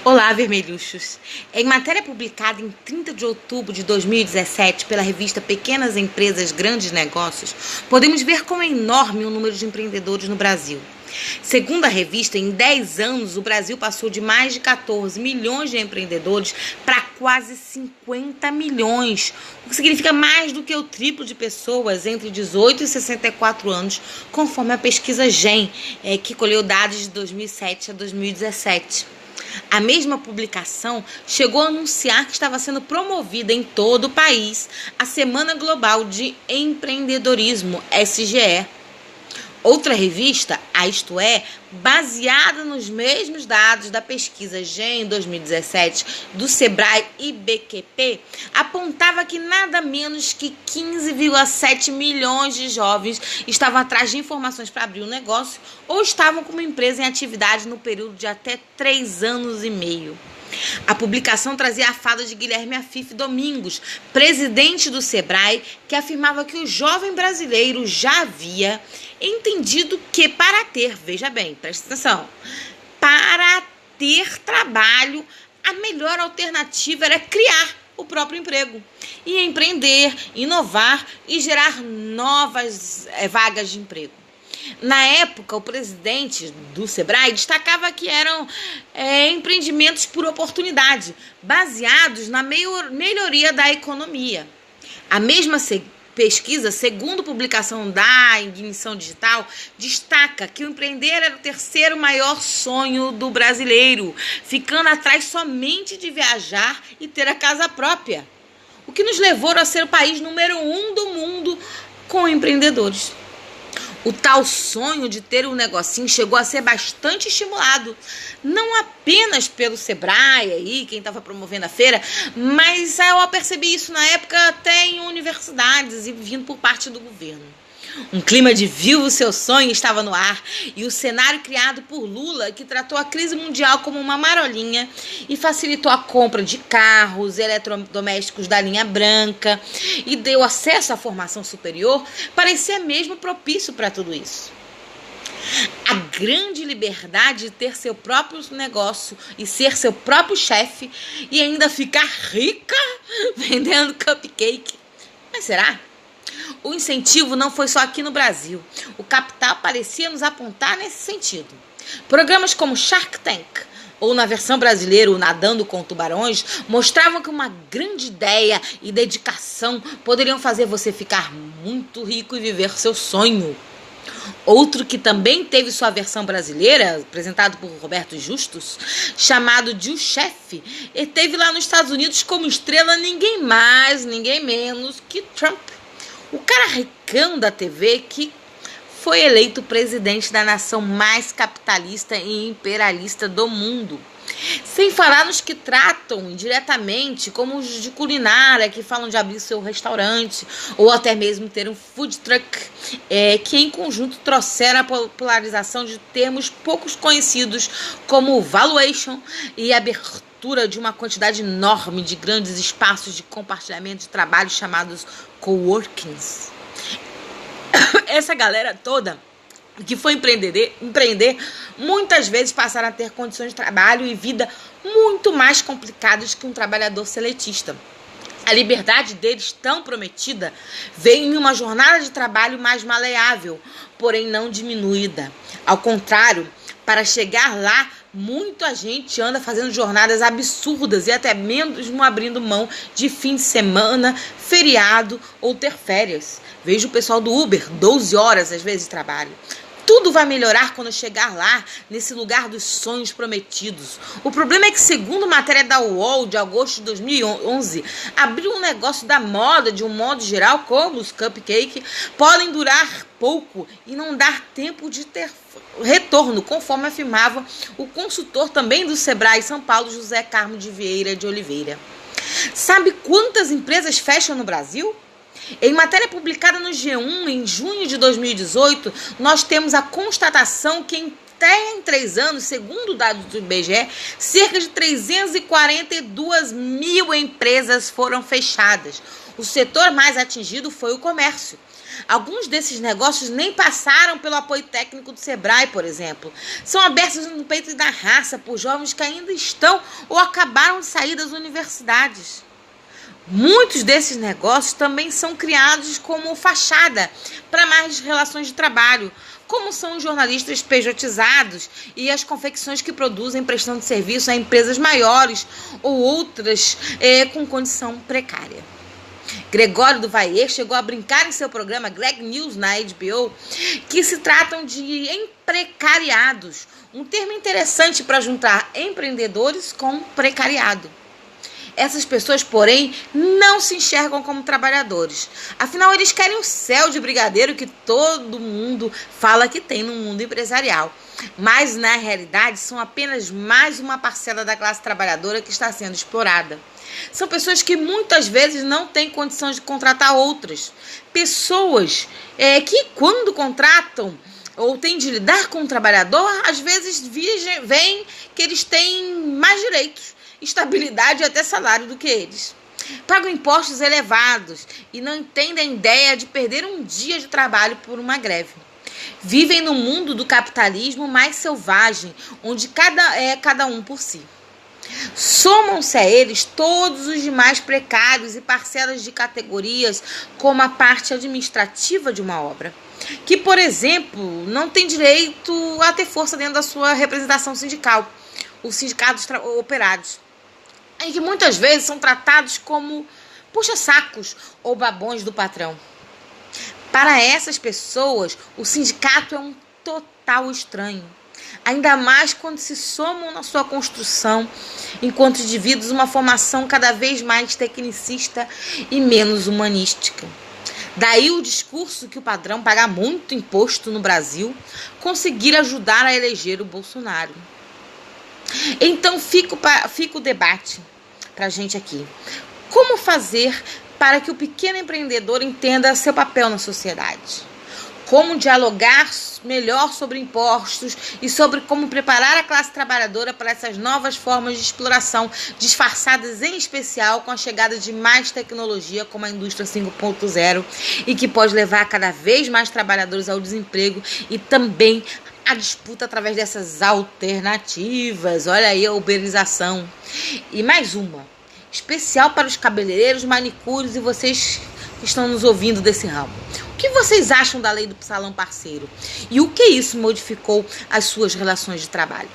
Olá, vermelhuchos! Em matéria publicada em 30 de outubro de 2017 pela revista Pequenas Empresas, Grandes Negócios, podemos ver como é enorme o número de empreendedores no Brasil. Segundo a revista, em 10 anos, o Brasil passou de mais de 14 milhões de empreendedores para quase 50 milhões, o que significa mais do que o triplo de pessoas entre 18 e 64 anos, conforme a pesquisa GEM, que colheu dados de 2007 a 2017. A mesma publicação chegou a anunciar que estava sendo promovida em todo o país a Semana Global de Empreendedorismo, SGE. Outra revista, a Isto É, baseada nos mesmos dados da pesquisa GEM 2017 do Sebrae e BQP, apontava que nada menos que 15,7 milhões de jovens estavam atrás de informações para abrir um negócio ou estavam com uma empresa em atividade no período de até 3 anos e meio. A publicação trazia a fala de Guilherme Afif Domingos, presidente do Sebrae, que afirmava que o jovem brasileiro já havia entendido que para ter, veja bem, presta atenção, para ter trabalho, a melhor alternativa era criar o próprio emprego e empreender, inovar e gerar novas vagas de emprego. Na época, o presidente do Sebrae destacava que eram empreendimentos por oportunidade, baseados na melhoria da economia. A mesma pesquisa, segundo publicação da Ignição Digital, destaca que o empreender era o terceiro maior sonho do brasileiro, ficando atrás somente de viajar e ter a casa própria, o que nos levou a ser o país número 1 do mundo com empreendedores. O tal sonho de ter um negocinho chegou a ser bastante estimulado, não apenas pelo Sebrae, aí, quem estava promovendo a feira, mas eu percebi isso na época até em universidades e vindo por parte do governo. Um clima de viva o seu sonho estava no ar e o cenário criado por Lula, que tratou a crise mundial como uma marolinha e facilitou a compra de carros, eletrodomésticos da linha branca e deu acesso à formação superior, parecia mesmo propício para tudo isso. A grande liberdade de ter seu próprio negócio e ser seu próprio chefe e ainda ficar rica vendendo cupcake. Mas será? O incentivo não foi só aqui no Brasil. O capital parecia nos apontar nesse sentido. Programas como Shark Tank, ou na versão brasileira, o Nadando com Tubarões, mostravam que uma grande ideia e dedicação poderiam fazer você ficar muito rico e viver seu sonho. Outro que também teve sua versão brasileira, apresentado por Roberto Justus, chamado de O Chefe, e teve lá nos Estados Unidos como estrela ninguém mais, ninguém menos que Trump. O cara ricão da TV que foi eleito presidente da nação mais capitalista e imperialista do mundo. Sem falar nos que tratam indiretamente, como os de culinária, que falam de abrir seu restaurante, ou até mesmo ter um food truck, que em conjunto trouxeram a popularização de termos poucos conhecidos como valuation e abertura de uma quantidade enorme de grandes espaços de compartilhamento de trabalho chamados coworkings. Essa galera toda que foi empreender, muitas vezes passaram a ter condições de trabalho e vida muito mais complicadas que um trabalhador seletista. A liberdade deles, tão prometida, veio em uma jornada de trabalho mais maleável, porém não diminuída. Ao contrário, para chegar lá, muita gente anda fazendo jornadas absurdas e até mesmo abrindo mão de fim de semana, feriado ou ter férias. Vejo o pessoal do Uber, 12 horas às vezes de trabalho. Tudo vai melhorar quando chegar lá, nesse lugar dos sonhos prometidos. O problema é que, segundo matéria da UOL de agosto de 2011, abrir um negócio da moda, de um modo geral, como os cupcakes, podem durar pouco e não dar tempo de ter retorno, conforme afirmava o consultor também do Sebrae São Paulo, José Carmo de Vieira de Oliveira. Sabe quantas empresas fecham no Brasil? Em matéria publicada no G1 em junho de 2018, nós temos a constatação que em 3 anos, segundo dados do IBGE, cerca de 342 mil empresas foram fechadas. O setor mais atingido foi o comércio. Alguns desses negócios nem passaram pelo apoio técnico do Sebrae, por exemplo. São abertos no peito e na raça por jovens que ainda estão ou acabaram de sair das universidades. Muitos desses negócios também são criados como fachada para mais relações de trabalho, como são os jornalistas pejotizados e as confecções que produzem prestando serviço a empresas maiores ou outras com condição precária. Gregório do Vaier chegou a brincar em seu programa Greg News na HBO que se tratam de emprecariados, um termo interessante para juntar empreendedores com precariado. Essas pessoas, porém, não se enxergam como trabalhadores. Afinal, eles querem o céu de brigadeiro que todo mundo fala que tem no mundo empresarial. Mas, na realidade, são apenas mais uma parcela da classe trabalhadora que está sendo explorada. São pessoas que muitas vezes não têm condições de contratar outras. Pessoas que, quando contratam ou têm de lidar com um trabalhador, às vezes veem que eles têm mais direitos, estabilidade e até salário do que eles. Pagam impostos elevados e não entendem a ideia de perder um dia de trabalho por uma greve. Vivem no mundo do capitalismo mais selvagem, onde cada um por si. Somam-se a eles todos os demais precários e parcelas de categorias, como a parte administrativa de uma obra, que, por exemplo, não tem direito a ter força dentro da sua representação sindical, os sindicatos operários, em que muitas vezes são tratados como puxa-sacos ou babões do patrão. Para essas pessoas, o sindicato é um total estranho, ainda mais quando se somam na sua construção, enquanto indivíduos, uma formação cada vez mais tecnicista e menos humanística. Daí o discurso que o padrão paga muito imposto no Brasil conseguir ajudar a eleger o Bolsonaro. Então fica o debate para a gente aqui. Como fazer para que o pequeno empreendedor entenda seu papel na sociedade? Como dialogar melhor sobre impostos e sobre como preparar a classe trabalhadora para essas novas formas de exploração, disfarçadas em especial com a chegada de mais tecnologia como a indústria 5.0 e que pode levar cada vez mais trabalhadores ao desemprego e também a disputa através dessas alternativas. Olha aí a uberização. E mais uma, especial para os cabeleireiros, manicures e vocês que estão nos ouvindo desse ramo. O que vocês acham da lei do salão parceiro? E o que isso modificou as suas relações de trabalho?